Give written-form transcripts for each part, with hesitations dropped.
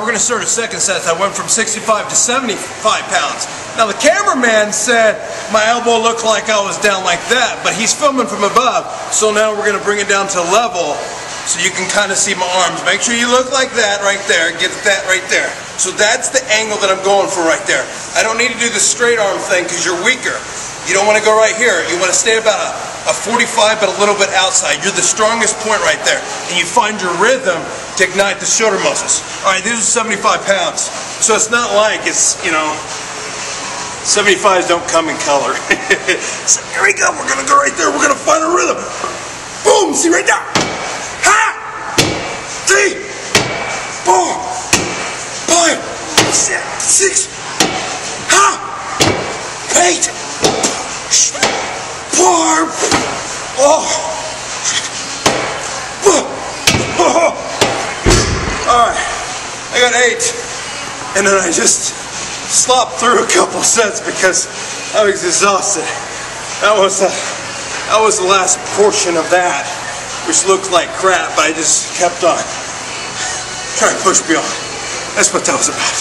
we're going to start a second set. I went from 65 to 75 pounds. Now the cameraman said my elbow looked like I was down like that, but he's filming from above, so now we're going to bring it down to level so you can kind of see my arms. Make sure you look like that right there. Get that right there. So that's the angle that I'm going for right there. I don't need to do the straight arm thing because you're weaker. You don't want to go right here. You want to stay about a 45 but a little bit outside. You're the strongest point right there. And you find your rhythm to ignite the shoulder muscles. Alright, these are 75 pounds. So it's not like it's, you know, 75s don't come in color. So here we go. We're going to go right there. We're going to find a rhythm. Boom! See right there. Ha! 3, 4, 5, 6, ha! 8, 4, Alright, I got 8, and then I just slopped through a couple sets because I was exhausted. That was the last portion of that, which looked like crap, but I just kept on trying to push beyond. That's what that was about.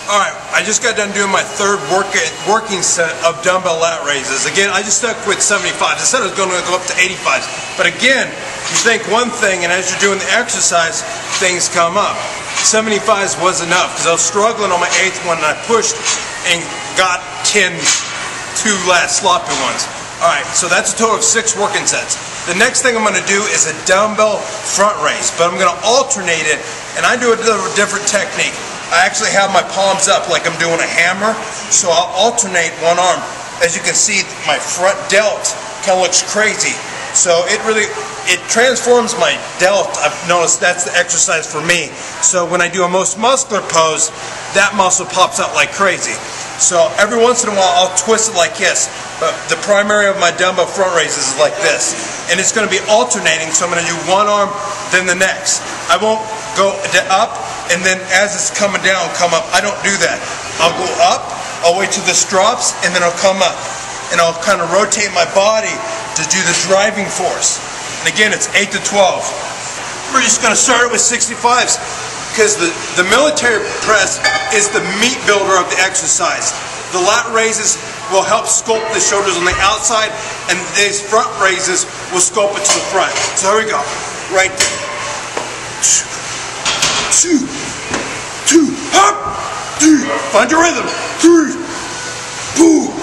Alright, I just got done doing my third working set of dumbbell lat raises. Again, I just stuck with 75s. I said I was going to go up to 85s. But again, you think one thing, and as you're doing the exercise, things come up. 75s was enough, because I was struggling on my 8th one, and I pushed and got 2 last sloppy ones. Alright, so that's a total of 6 working sets. The next thing I'm going to do is a dumbbell front raise, but I'm going to alternate it, and I do a different technique. I actually have my palms up like I'm doing a hammer, so I'll alternate one arm. As you can see, my front delt kind of looks crazy. So it transforms my delt. I've noticed that's the exercise for me. So when I do a most muscular pose, that muscle pops out like crazy. So every once in a while I'll twist it like this, but the primary of my dumbbell front raises is like this. And it's going to be alternating, so I'm going to do one arm, then the next. I won't go up, and then as it's coming down, come up. I don't do that. I'll go up, I'll wait till this drops, and then I'll come up. And I'll kind of rotate my body to do the driving force. And again, it's 8 to 12. We're just going to start it with 65s, because the military press is the meat builder of the exercise. The lat raises will help sculpt the shoulders on the outside, and these front raises will sculpt it to the front. So here we go. Right there. 2, 2, hop, 3. Find your rhythm. 3, 2,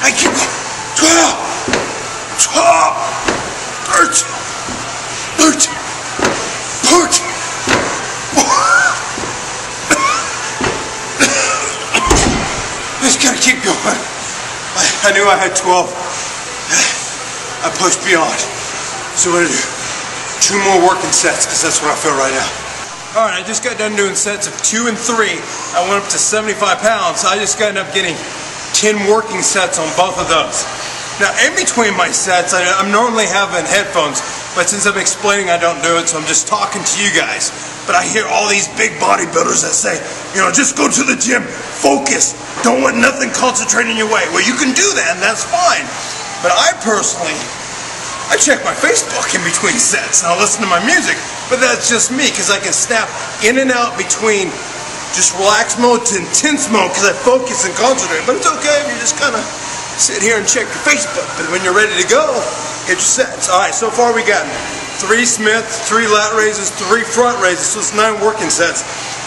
I keep going. 12, 13, 14. Just gotta keep going. I knew I had 12. I pushed beyond. So we're gonna do 2 more working sets, because that's what I feel right now. Alright, I just got done doing sets of 2 and 3. I went up to 75 pounds, so I just got up getting 10 working sets on both of those. Now, in between my sets, I'm normally having headphones, but since I'm explaining, I don't do it, so I'm just talking to you guys. But I hear all these big bodybuilders that say, you know, just go to the gym, focus, don't let nothing concentrate in your way. Well, you can do that, and that's fine. But I personally, I check my Facebook in between sets, and I'll listen to my music, but that's just me, because I can snap in and out between just relaxed mode to intense mode, because I focus and concentrate. But it's okay if you just kind of sit here and check your Facebook, but when you're ready to go, hit your sets. Alright, so far we got 3 Smith, 3 lat raises, 3 front raises, so it's 9 working sets.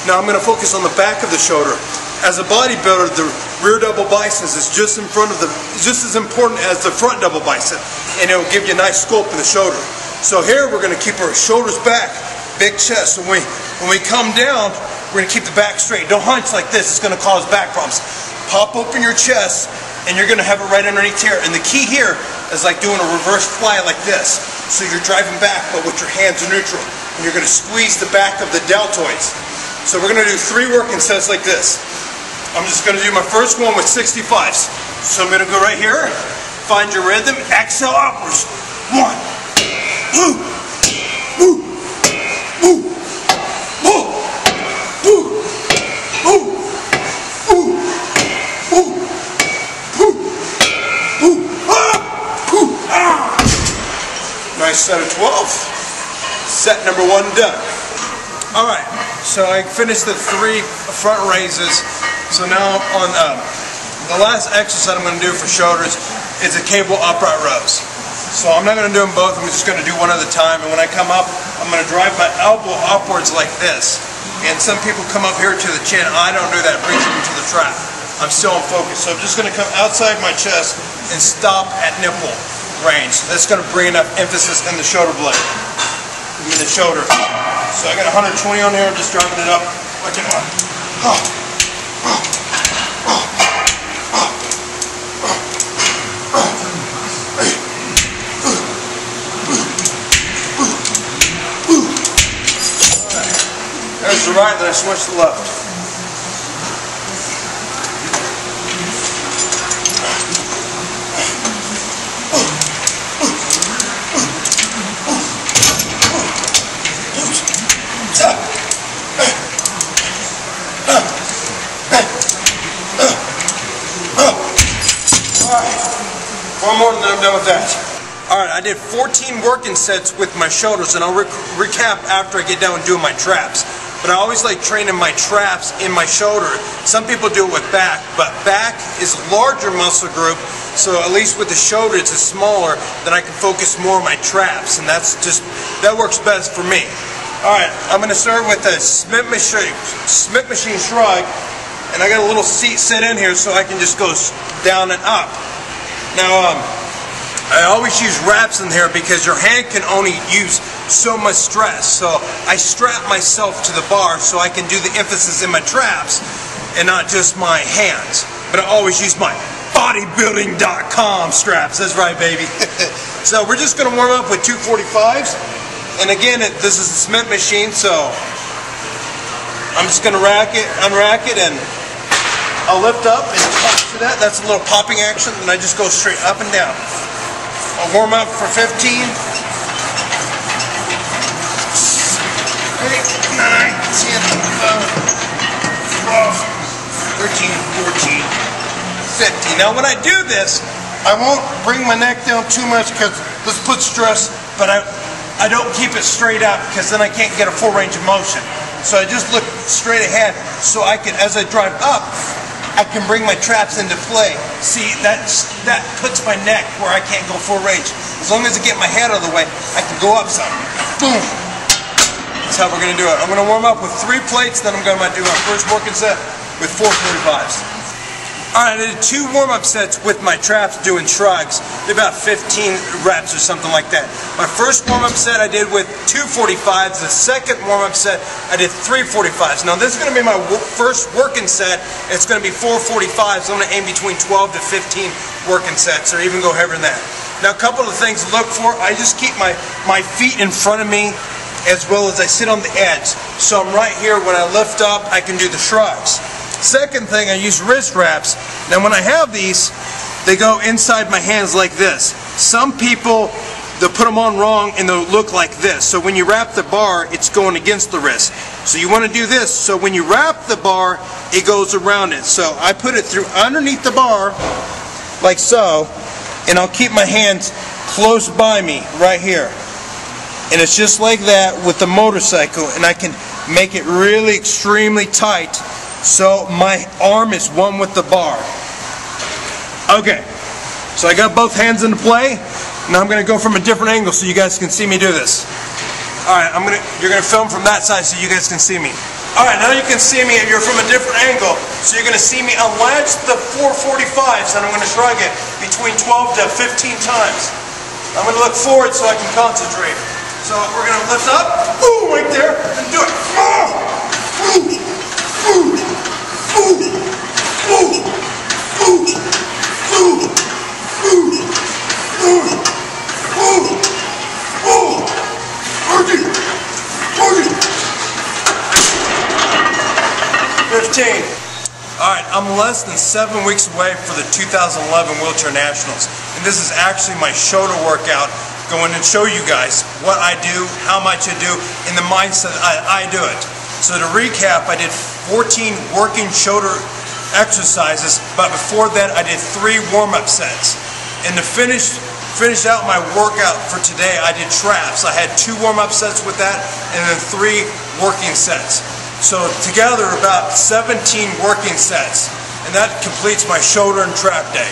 Now I'm going to focus on the back of the shoulder. As a bodybuilder, the rear double bicep is just in front of just as important as the front double bicep, and it will give you a nice sculpt in the shoulder. So here we're going to keep our shoulders back, big chest. So when we come down, we're going to keep the back straight. Don't hunch like this, it's going to cause back problems. Pop open your chest, and you're going to have it right underneath here. And the key here is like doing a reverse fly like this. So you're driving back, but with your hands are neutral. And you're going to squeeze the back of the deltoids. So we're going to do 3 working sets like this. I'm just going to do my first one with 65s. So I'm going to go right here, find your rhythm, exhale upwards. 1, Nice set of 12. Set number 1 done. Alright, so I finished the 3 front raises. So now on the last exercise I'm going to do for shoulders is a cable upright rows. So I'm not going to do them both, I'm just going to do one at a time. And when I come up, I'm going to drive my elbow upwards like this. And some people come up here to the chin. I don't do that, it brings them to the trap. I'm still in focus. So I'm just going to come outside my chest and stop at nipple range. That's going to bring enough emphasis in the shoulder blade. In the shoulder. So I got 120 on here, I'm just driving it up like an arm. There's the right, then I switch to the left. One more and then I'm done with that. Alright, I did 14 working sets with my shoulders, and I'll recap after I get done with doing my traps. But I always like training my traps in my shoulder. Some people do it with back, but back is a larger muscle group, so at least with the shoulder it's smaller, then I can focus more on my traps, and that works best for me. Alright, I'm going to start with a Smith machine shrug, and I got a little seat set in here so I can just go down and up. Now, I always use wraps in here because your hand can only use so much stress. So I strap myself to the bar so I can do the emphasis in my traps and not just my hands. But I always use my Bodybuilding.com straps. That's right, baby. So we're just going to warm up with 245s. And again, this is the Smith machine, so I'm just going to unrack it, and I'll lift up and pop to that. That's a little popping action, and I just go straight up and down. I'll warm up for 15. 8, 9, 10, 11, 12, 13, 14, 15. Now when I do this, I won't bring my neck down too much because this puts stress, but I don't keep it straight up because then I can't get a full range of motion. So I just look straight ahead so I can, as I drive up, I can bring my traps into play. See, that puts my neck where I can't go full range. As long as I get my head out of the way, I can go up some. Boom! That's how we're going to do it. I'm going to warm up with 3 plates, then I'm going to do my first working set with 4 45s. Alright, I did 2 warm-up sets with my traps doing shrugs. Did about 15 reps or something like that. My first warm-up set I did with 2 45s. The second warm-up set I did 3 45s. Now this is going to be my first working set. It's going to be 4 45s. I'm going to aim between 12 to 15 working sets, or even go heavier than that. Now a couple of things to look for. I just keep my feet in front of me as well as I sit on the edge. So I'm right here. When I lift up, I can do the shrugs. Second thing, I use wrist wraps. Now when I have these, they go inside my hands like this. Some people, they'll put them on wrong and they'll look like this. So when you wrap the bar, it's going against the wrist. So you want to do this. So when you wrap the bar, it goes around it. So I put it through underneath the bar, like so, and I'll keep my hands close by me, right here. And it's just like that with the motorcycle, and I can make it really extremely tight. So my arm is one with the bar. Okay, so I got both hands into play. Now I'm going to go from a different angle so you guys can see me do this. Alright, you're going to film from that side so you guys can see me. Alright, now you can see me if you're from a different angle. So you're going to see me unlatch the 4 45s, and I'm going to shrug it between 12 to 15 times. I'm going to look forward so I can concentrate. So we're going to lift up, ooh, right there, and do it. Alright, I'm less than 7 weeks away for the 2011 Wheelchair Nationals. And this is actually my shoulder workout going to show you guys what I do, how much I do, and the mindset I do it. So to recap, I did 14 working shoulder exercises, but before that I did 3 warm-up sets. And to finish out my workout for today, I did traps. I had 2 warm-up sets with that, and then 3 working sets. So together about 17 working sets, and that completes my shoulder and trap day.